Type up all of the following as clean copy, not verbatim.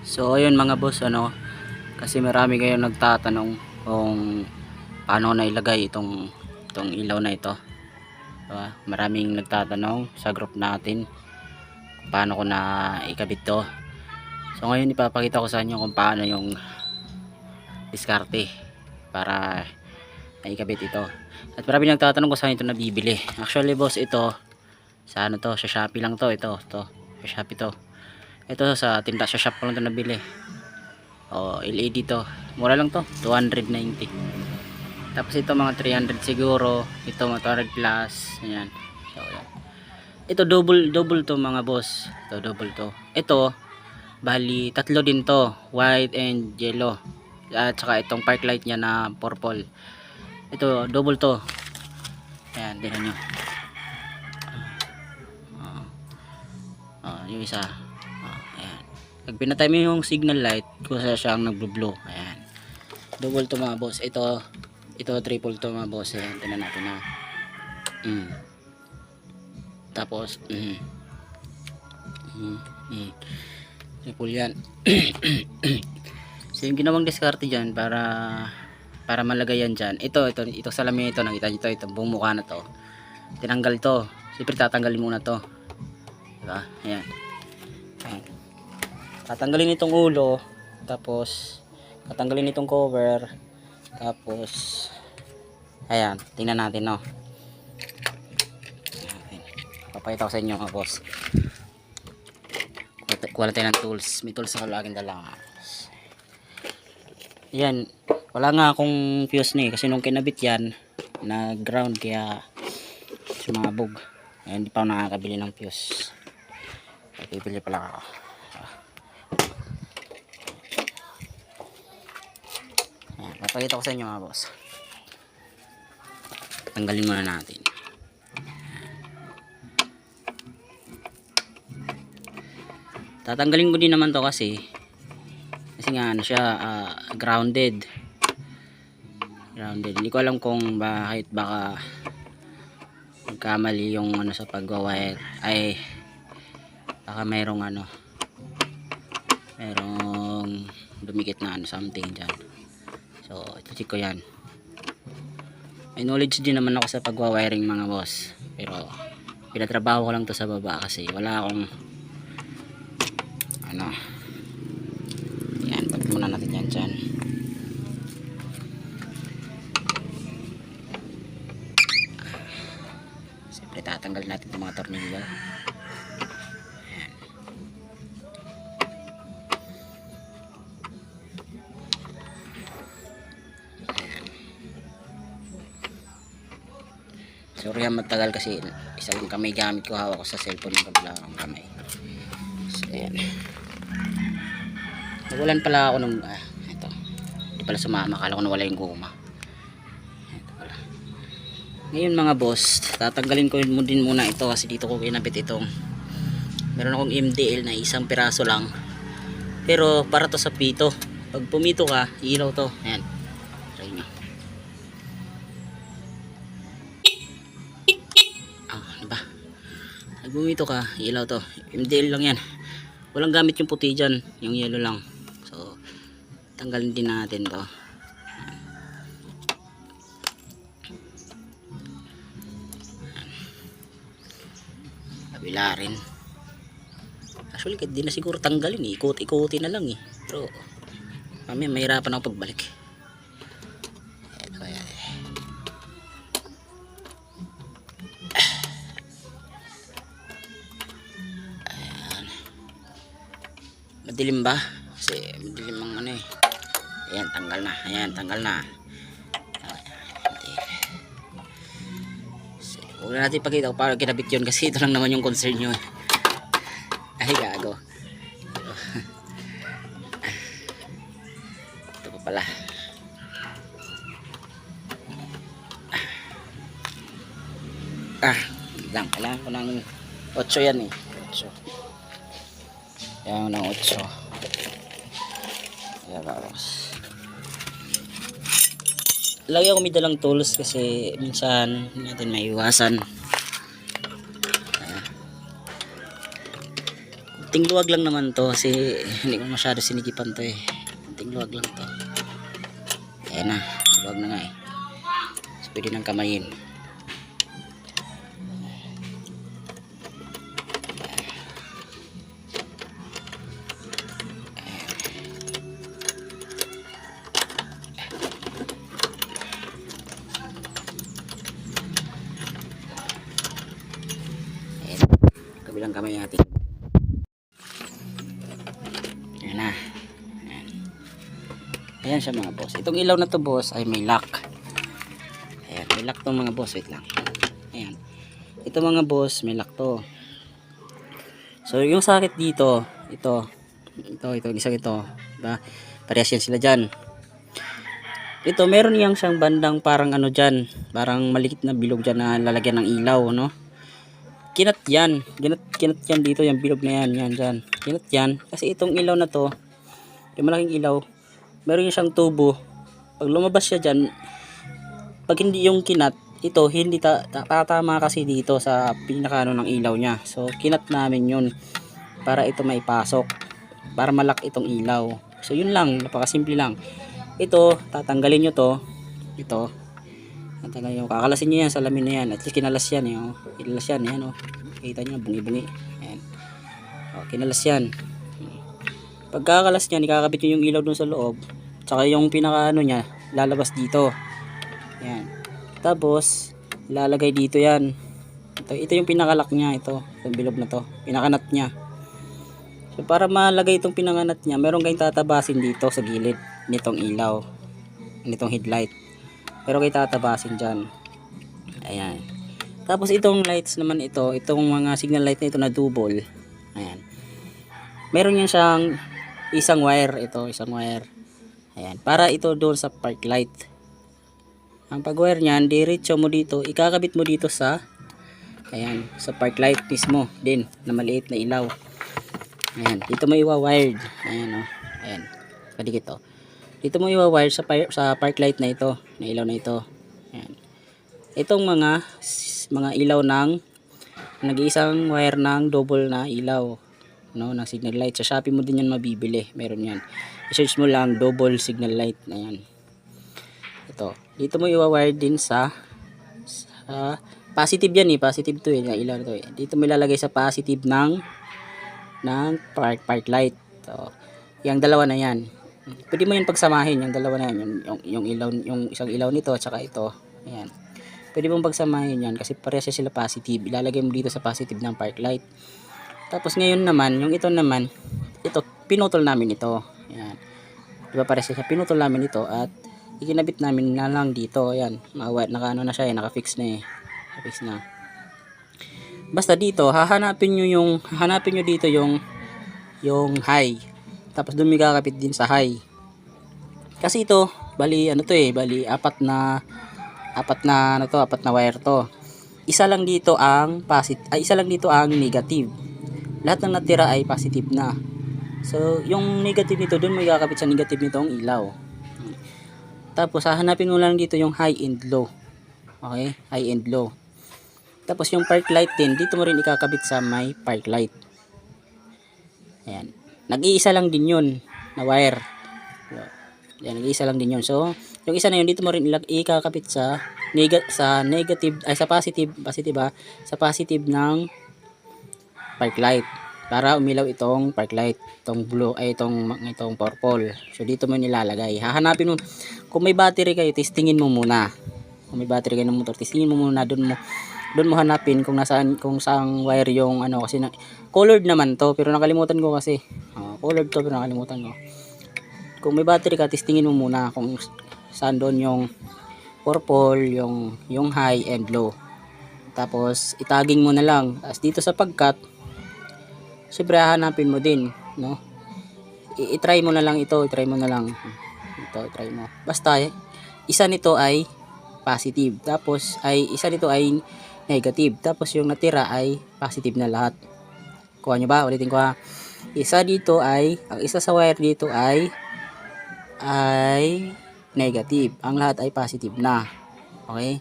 So ayun mga boss, kasi marami kayong nagtatanong kung paano ko nailagay itong ilaw na ito. Diba? Maraming nagtatanong sa group natin kung paano ko na ikabit to. So ngayon ipapakita ko sa inyo kung paano yung diskarte para naikabit ito. At maraming nagtatanong kung saan ito nabibili. Actually boss, ito sa sa Shopee lang to, sa Shopee to. Ito sa tinda, sa shop ko lang ito nabili. LED to, mura lang to, 290. Tapos ito mga 300 siguro, ito mga 200 plus. Ayan. So ayan. Ito double to mga boss. Ito double to. Ito bali tatlo din to, white and yellow. At saka itong park light niya na purple. Ito double to. Ayan, tingnan nyo. Yung isa. Ayan. Pag pinatay mo yung signal light, kusa siyang nagblue. Ayan. Double to mga boss. Ito triple to mga boss. Ayan, tingnan natin na. Tapos triple yan. So yung ginawang diskarte dyan para malagay yan dyan. Ito salamin ito, nakita nyo ito buong mukha na to. Tinanggal to. Siyempre tatanggalin muna to. Diba? Ayan. Tatanggalin itong ulo, tapos tatanggalin itong cover, tapos ayan, tingnan natin, no. Papakita ko sa inyo mga boss. Kuha tayo ng tools. May tools ako laging dala. Ayan, wala nga akong fuse ni kasi nung kinabit yan na ground, kaya sumabog. Ayan, hindi pa ako nakakabili ng fuse. Bibili pala ako. Ayan, papakita ko sa inyo mga boss. Tanggalin muna natin. Tatanggalin ko din naman to kasi nga siya grounded. Hindi ko alam kung bakit, baka magkamali yung sa pagwa-wire, ay baka mayroong mayroong dumikit na something dyan. So check ko yan. May knowledge din naman ako sa pagwa-wiring mga boss, pero pinatrabaho ko lang to sa baba kasi wala akong yan, pag muna natin yan dyan. Siyempre tatanggal natin itong mga tornilyo. Ayan. Sorry matagal kasi isa lang kamay gamit ko, hawak ko sa cellphone ng kabila ng kamay. So ayan, nawalan pala ako nung ito, hindi pala sumama, akala ko nawala yung guma. Ito pala. Ngayon mga boss, tatanggalin ko din muna ito kasi dito ko kinabit itong, meron akong MDL na isang piraso lang, pero para to sa pito. Pag pumito ka, ilaw to. Ayan, try nyo. Diba? Pag pumito ka, ilaw to. MDL lang yan, walang gamit yung puti dyan, yung yellow lang. So tanggalin din natin to. Kabila rin. Actually kahit di na siguro tanggalin, ikot-ikutin na lang pero mamaya mahirapan ako pagbalik. Ito, ayan. Ayan. Madilim ba? Kasi madilim ang ayan, tanggal na. Ayan, tanggal na. So, huwag na natin ipakita kung paano kinabit yun kasi ito lang naman yung concern nyo. Ay gago. Ito pa pala. Lang, kailangan ko ng 8 yan 8. Yan ng 8. Ayan baros. Lagi ako may dalang tools kasi minsan hindi natin maiwasan Kunting luwag lang naman to kasi hindi ko masyado sinigipan to eh. Kunting luwag lang to. Ayan na, luwag na nga eh. So, pwede nang kamayin. Kabilang kamay natin. Ayan na. Ayan. Ayan siya mga boss. Itong ilaw na to boss ay may lock. Ayan, may lock tong mga boss. Wait lang. Ayan. Ito mga boss, may lock to. So yung sakit dito, ito, isang ito. Diba? Parehas yan sila dyan. Ito, meron siyang bandang parang ano dyan. Parang maliit na bilog dyan na lalagyan ng ilaw, no? Kinat yan dito, yung bilog na yan dyan. Kinat yan, kasi itong ilaw na to, yung malaking ilaw, meron siyang tubo. Pag lumabas siya dyan, pag hindi yung kinat, ito, hindi tatama kasi dito sa pinakano ng ilaw niya. So, kinat namin yun, para ito maipasok, para malak itong ilaw. So, yun lang, napakasimple lang. Ito, tatanggalin nyo to, ito, kakalasin nyo yan sa lamin na yan. At least kinalas yan eh, oh. Kinalas yan, yan oh. Kita nyo, bungi-bungi. Ayan. Oh, kinalas yan. Pagkakalas nyan, ikakabit nyo yung ilaw dun sa loob. Tsaka yung pinaka ano nya, lalabas dito. Ayan. Tapos, ilalagay dito yan. Ito yung pinakalak nya, ito. Yung bilog na to. Pinakanat nya. So, para malagay itong pinanganat nya, meron kayong tatabasin dito sa gilid nitong ilaw. Nitong headlight. Pero kayo tatabasin dyan. Ayan. Tapos itong lights naman ito, itong mga signal light na ito na double. Ayan. Meron yan siyang isang wire. Ito, isang wire. Ayan. Para ito doon sa park light. Ang pag wire nyan, diretso mo dito, ikakabit mo dito sa, ayan, sa park light mismo din, na maliit na ilaw. Ayan. Dito mo iwa-wired. Ayan o. Oh. Ayan. Paligid to. Dito mo iwa-wire sa park light na ito, na ilaw na ito. Ayan. Itong mga ilaw ng nag-iisang wire ng double na ilaw, no, ng signal light. Sa Shopee mo din yan mabibili, meron yan. I-search mo lang double signal light na yan. Ito. Dito mo iwa-wire din sa positive yan eh, positive to eh, na ilaw to eh. Dito mo ilalagay sa positive ng park light. So, yung dalawa na yan. Pwede mo yan pagsamahin, yung dalawa na yan, yung ilaw, yung isang ilaw nito at saka ito. Ayan. Pwede mong pagsamahin yan kasi parehas sila positive. Ilalagay mo dito sa positive ng park light. Tapos ngayon naman, yung ito naman, ito, pinutol namin ito. Ayan. Diba parehas siya, pinutol namin ito at ikinabit namin na lang dito. Ayan. Naka-ano na siya eh, naka-fix na eh. Naka-fix na. Basta dito, hahanapin nyo dito yung high. Tapos doon may kakapit din sa high. Kasi ito, bali ano to eh, bali apat na wire to. Isa lang dito ang negative. Lahat ng natira ay positive na. So, yung negative nito doon may kakapit sa negative nitong ilaw. Tapos hahanapin mo lang dito yung high and low. Okay? High and low. Tapos yung park light din, dito mo rin ikakabit sa may park light. Ayan. Nag-iisa lang din yun na wire. Yan, nag-iisa lang din yun. So, yung isa na yun, dito mo rin ikakabit sa negative, ay sa positive sa positive ng park light. Para umilaw itong park light, itong blue, ay itong purple. So, dito mo nilalagay. Hahanapin mo, kung may battery kayo, testingin mo muna. Kung may battery kayo ng motor, testingin mo muna, doon mo hanapin kung saang wire yung ano, kasi colored naman to, pero nakalimutan ko kasi. Colored to, pero nakalimutan ko. Kung may battery ka, testingin mo muna kung saan doon yung purple, yung high and low. Tapos itaging mo na lang. Tapos dito sa pagkat, syempre hahanapin mo din, no? I-try mo na lang ito, i-try mo. Basta isa nito ay positive, tapos isa nito ay negative, tapos yung natira ay positive na lahat. Kuha nyo ba? Ulitin ko ha. Ang isa sa wire dito ay negative. Ang lahat ay positive na. Okay?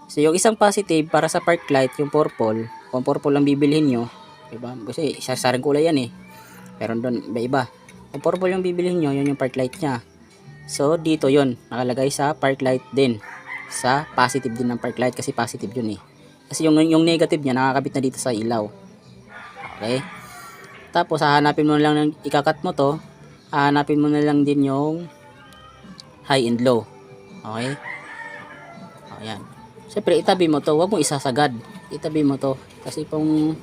So, yung isang positive para sa park light, yung purple, kung purple lang bibilhin nyo, diba? Kasi isa-sarang kulay yan eh. Meron doon iba-iba. Kung purple yung bibilihin nyo, yun yung park light nya. So dito yun, nakalagay sa park light din. Sa positive din ng park light kasi positive yun eh. Kasi yung negative nya nakakabit na dito sa ilaw. Okay? Tapos hahanapin mo na lang ng ikakat mo to, hahanapin mo na lang din yung high and low. Okay? O yan. Siyempre itabi mo to, huwag mo isasagad. Itabi mo to kasi kung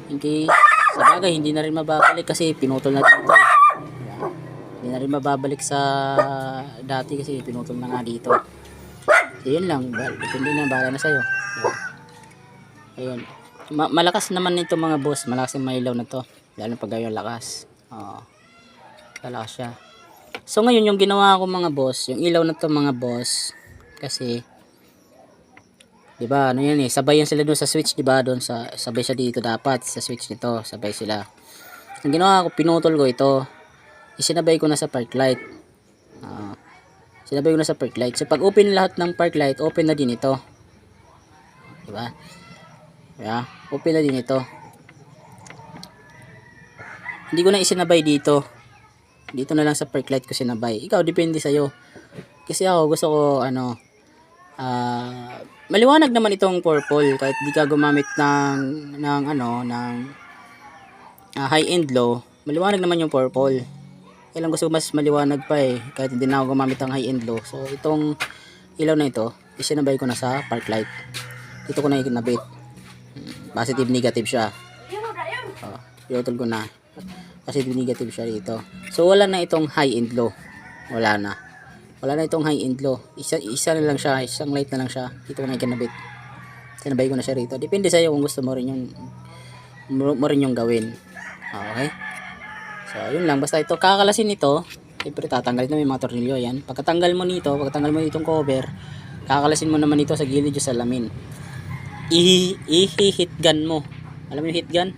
hindi sa bagay hindi na rin mababalik kasi pinutol na dito. Yan. Hindi na rin mababalik sa dati kasi pinutol na nga dito. So, yun lang, depende na, bahala na sa'yo. Ayun. Malakas naman nito mga boss, malakas yung mailaw na to. Lalo pag yung lakas. Oo. Malakas siya. So ngayon yung ginawa ko mga boss, yung ilaw na to mga boss, kasi 'di ba? Ano yan eh, sabay yan sila doon sa switch, 'di ba? Doon sa sabay siya dito dapat sa switch nito, sabay sila. Yung ginawa ko, pinutol ko ito. Isinabay ko na sa park light. Sinabay ko na sa park light. So pag open lahat ng park light, open na din ito. 'Di ba? Yeah, open na din ito. Hindi ko na isinabay dito. Dito na lang sa park light ko sinabay. Ikaw, depende sa'yo. Kasi ako, gusto ko, maliwanag naman itong purple. Kahit di ka gumamit ng high and low, maliwanag naman yung purple. Kaya lang gusto ko mas maliwanag pa eh. Kahit hindi na ako gumamit ng high and low. So, itong ilaw na ito, isinabay ko na sa park light. Dito ko na ikinabit. Positive, negative siya. Pinutol ko na. Positive, negative siya dito. So wala na itong high and low. Wala na itong high and low. Isa na lang siya. Isang light na lang siya. Dito ko na ikinabit. Sinabay ko na siya rito. Depende sa'yo kung gusto mo rin yung gawin. Okay? So yun lang. Basta ito, kakalasin ito. Siyempre tatanggalin mo yung mga tornilyo. Yan. Pagkatanggal mo itong cover, kakalasin mo naman ito sa gilid yung salamin. I-hit gun mo. Alam mo yung hit gun?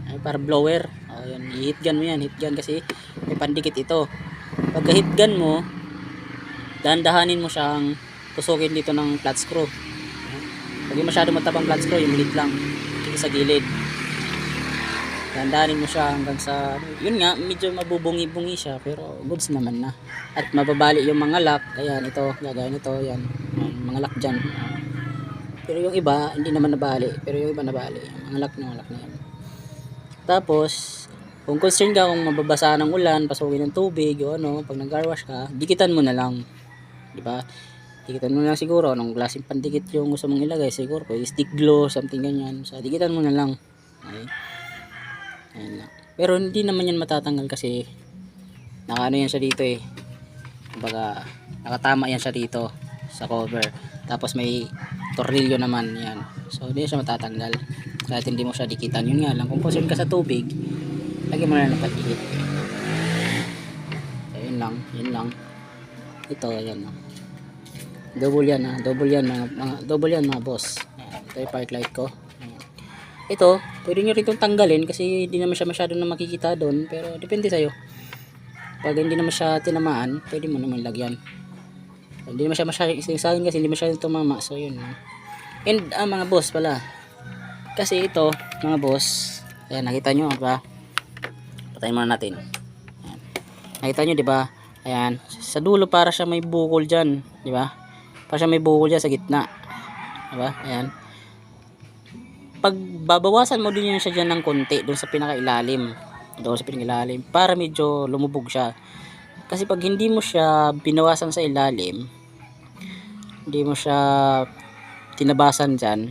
Ay, para blower. Yan, i-hit gun mo yan. Hit gun kasi may pandikit ito. Pagka hit gun mo, dahan-dahanin mo siyang tusukin dito ng flat screw. Pag yung masyado matabang flat screw, yung maliit lang dito sa gilid. Dahan-dahanin mo siya hanggang sa, yun nga, medyo mabubungi-bungi siya, pero goods naman na. At mababali yung mga lock. Ayan, ito, gagawin ito, yan. Mga lock dyan. Pero yung iba, hindi naman nabali. Pero yung iba nabali. Mga lock na yan. Tapos, kung concern ka kung mababasa ng ulan, pasukin ng tubig, o pag nag-garwash ka, dikitan mo na lang. Diba? Dikitan mo na lang siguro. Anong klaseng pandikit yung gusto mong ilagay? Siguro, stick glue, something ganyan. So, dikitan mo na lang. Okay? Ayan lang. Pero hindi naman yan matatanggal kasi nakaano yan siya dito eh. Kumbaga, nakatama yan siya dito sa cover. Tapos may tornilyo naman yan. So hindi siya matatanggal. Kahit hindi mo siya dikitan. Yun nga lang. Kung concern ka sa tubig, lagyan mo na ng pandikit. So, yun lang. Ito, ayan. Double yan mga boss. Ayan, ito yung park light ko. Ayan. Ito, pwede nyo rin itong tanggalin kasi hindi naman siya masyado na makikita doon. Pero depende sa'yo. Pag hindi naman siya tinamaan, pwede mo naman lagyan. Hindi naman siya masyadong sa akin kasi hindi masyadong tumama. So yun. And mga boss pala. Kasi ito mga boss. Ayan, nakita nyo ba? Patayin muna natin. Ayan. Nakita nyo diba? Ayan. Sa dulo para siya may bukol dyan. Diba? Para siya may bukol dyan sa gitna. Diba? Ayan. Pag babawasan mo din yan siya dyan ng konti. Doon sa pinakailalim. Para medyo lumubog siya. Kasi pag hindi mo siya binawasan sa ilalim, hindi mo siya tinabasan dyan,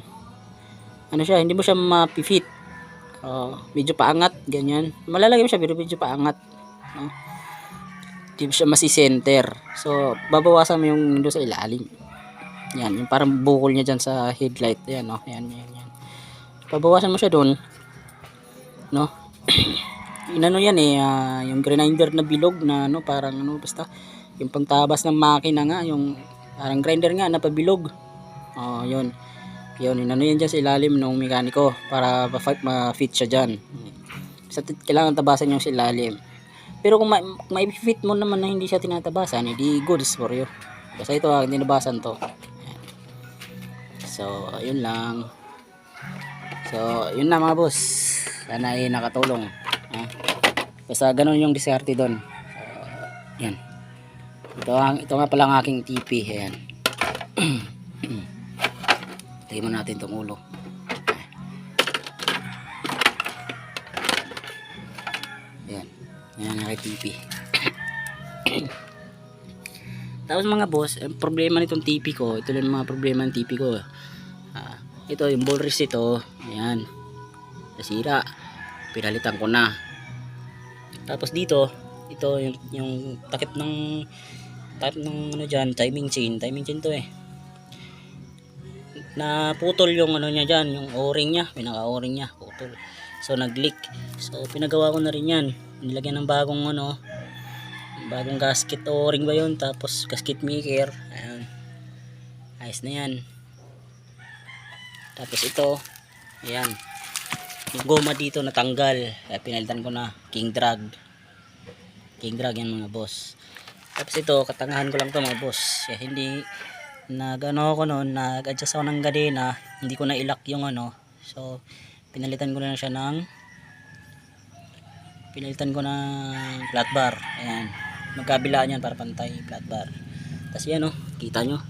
hindi mo siya mapifit. Medyo paangat, ganyan. Malalagay mo siya, pero medyo paangat. Hindi mo siya masisenter. So, babawasan mo yung doon sa ilalim. Yan, yung parang bukol niya dyan sa headlight. Yan, yan. Babawasan mo siya doon. No? Inano yan eh, yung grinder na bilog na parang basta yung pangtabas ng makina nga, yung parang grinder nga na pabilog. Yun inano yan dyan sa ilalim ng mekaniko para ma-fit siya dyan. Basta kailangan tabasan yung sa ilalim. Pero kung ma-fit mo naman na hindi siya tinatabasan, hindi goods for you. Basta ito hindi nabasan to. So yun lang. So yun na mga boss, sana ay nakatulong. Basta ganun yung diskarte doon. Yan. Ito nga pala ang aking TP. Ayan. Tingnan mo natin itong ulo. Ayan. Ayan ang aking TP. Tapos mga boss, ang problema nitong TP ko, ito lang mga problema ng TP ko. Ito yung ball wrist ito. Ayan. Nasira. Pinalitan ko na. Tapos dito, ito yung takip ng ano dyan, timing chain to eh. Naputol yung ano niya dyan, yung o-ring niya, pinaka o-ring niya, putol. So nag-leak. So pinagawa ko na rin yan. Nilagyan ng bagong ano, bagong gasket o-ring ba yun, tapos gasket maker. Ayan. Ayos na yan. Tapos ito, ayan. Yung goma dito natanggal. Kaya pinalitan ko na king drag yan mga boss. Tapos ito katangahan ko lang to mga boss. Kaya hindi nag-ano ako noon, nag-adjust ako ng kadena, hindi ko na ilak yung ano. So pinalitan ko na siya ng flat bar. Ayan. Magkabilaan yan para pantay flat bar. Tapos yan oh, kita nyo.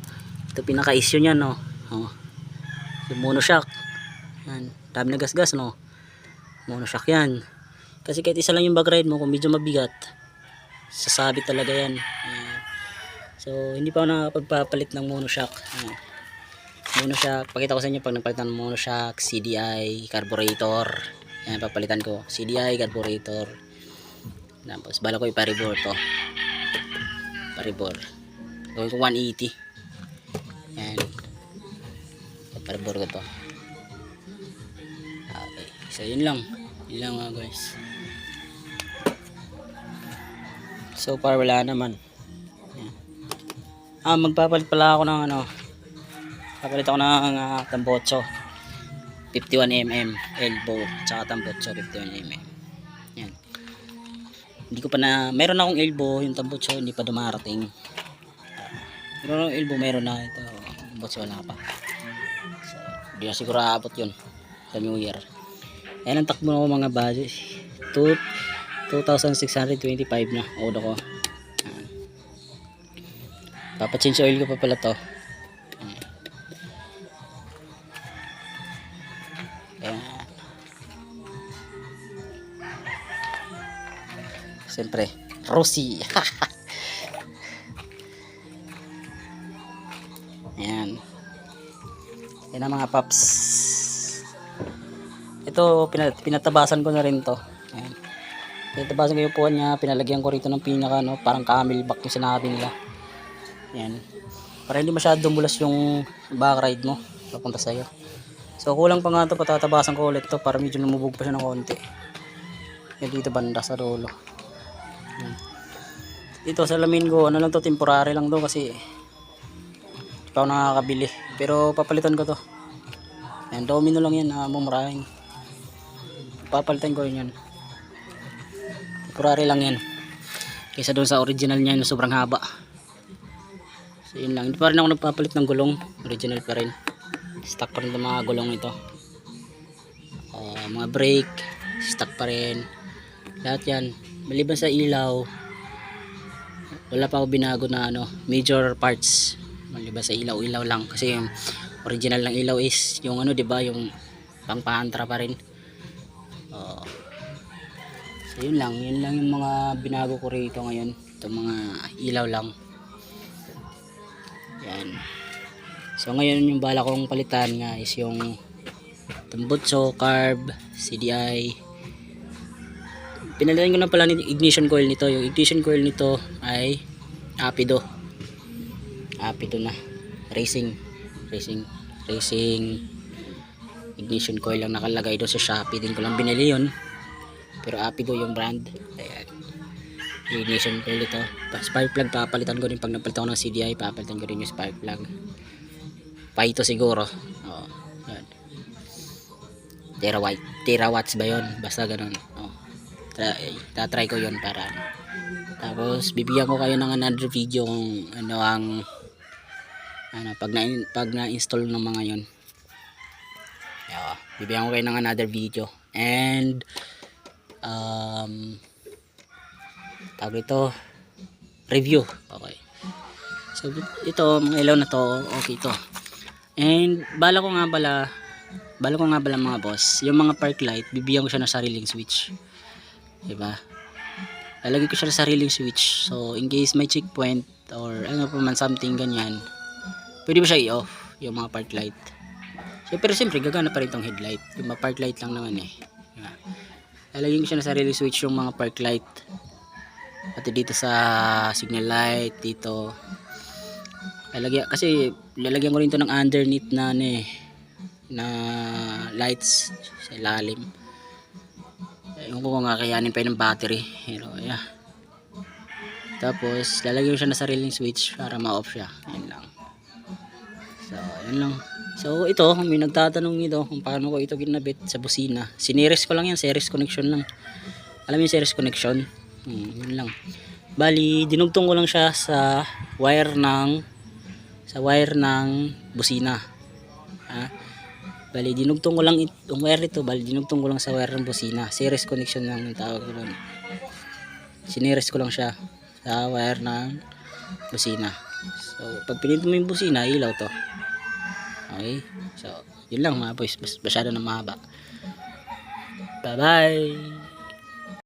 Ito pinaka-issue niyan no. Oh. Yung monoshock. Yan, dami na gasgas no. Monoshock yan. Kasi kahit isa lang yung bag ride mo, kung medyo mabigat, sasabit talaga yan. So hindi pa ako nakapagpapalit ng monoshock. Monoshock, pakita ko sa inyo pag nagpalitan ng monoshock, CDI, carburetor. Yan, papalitan ko CDI, carburetor. Tapos bala ko iparibor to. Paribor. Gawin ko 180. Yan. Paribor ko to. Okay. So yun lang. Yun lang mga guys. So far wala naman. Magpapalit pala ako ng ano. Papalit ako ng tambotso 51mm elbow tsaka tambotso 51mm. Yan. Hindi ko pa na, meron akong elbow, yung tambotso hindi pa dumarating. Meron akong elbow, meron na ito. Tambotso wala pa. So, hindi na siguro aabot yun sa New Year. Ayan ang takbo ko mga budget. 2,625 na odo ko. Papa-change oil ko pa pala to. Ayan. Siyempre, Rossi. Ayan. Yan ang mga paps. Ito, pinatabasan ko na rin to. Ayan. Pinatabasan ko yung puwan niya. Pinalagyan ko rito ng pinaka, no, parang camelback yung sinabi nila. Yan. Para hindi masyado dumulas yung back ride mo papunta sa'yo. So kulang pa nga ito, patatabasan ko ulit to para medyo lumubog pa siya ng konti. Yan dito banda sa dulo. Yan. Dito sa lamin ko, ano lang to, temporary lang to kasi hindi pa ako nakakabili. Pero papalitan ko to. Yan, domino lang yan, mumurahin. Papalitan ko yun yan. Temporary lang yan. Kaysa doon sa original niya na sobrang haba. So yun lang, hindi pa rin ako nagpapalit ng gulong, original pa rin, stock pa rin ng mga gulong ito. Mga brake stock pa rin, lahat yan. Maliban sa ilaw, wala pa ako binago na ano, major parts. Maliban sa ilaw lang, kasi yung original ng ilaw is yung ano, diba, yung pang-pantra pa rin. So yun lang yung mga binago ko rito ngayon, itong mga ilaw lang. Yan. So ngayon yung bala kong palitan nga is yung tambutso, carb, CDI. Pinalitan ko na pala ng ignition coil nito. Yung ignition coil nito ay Apido na racing ignition coil lang nakalagay doon sa Shopee. Din ko lang binili yun, pero Apido yung brand. Ayan, ignition coil ito. Spark plug papalitan ko din pag napalitan ko ng CDI, papalitan ko din yung spark plug. Paito siguro. Yan. Terawatts ba yun? Basta ganun. Tatry ko yun para ano. Tapos bibigyan ko kayo ng another video kung ano ang pag na-install ng mga yun. Bibigyan ko kayo ng another video. And tawag ito, review. Okay. So ito, mga ilaw na to, okay to. And bala ko nga pala mga boss, yung mga park light, bibigyan ko siya ng sariling switch. Diba? Lalagay ko siya ng sariling switch. So in case may checkpoint or ano pa man something ganyan, pwede mo siya i-off yung mga park light. Pero siyempre gagana pa rin tong headlight. Yung mga park light lang naman eh. Diba? Lalagay ko siya ng sariling switch yung mga park light. Pati dito sa signal light dito. Lalagyan ko rin to ng underneath na na lights sa ilalim. Yung ko nga kayanin pa ng battery. Pero yeah. Tapos lalagyan ko siya ng sariling switch para ma-off siya. Yan lang. So yan lang. So ito, may nagtatanong nito kung paano ko ito ginabit sa busina. Sineries ko lang yan, series connection lang. Alam mo yung series connection? Yun lang. Bali, dinugtong ko lang siya sa wire ng busina. Bali, dinugtong ko lang itong wire ito, dinugtong ko lang sa wire ng busina. Series connection lang yung tawag ko doon. Sineries ko lang siya sa wire ng busina. So, pag pinito mo yung busina, ilaw to. Okay? So, yun lang mga boys. Masyado na mahaba. Bye-bye!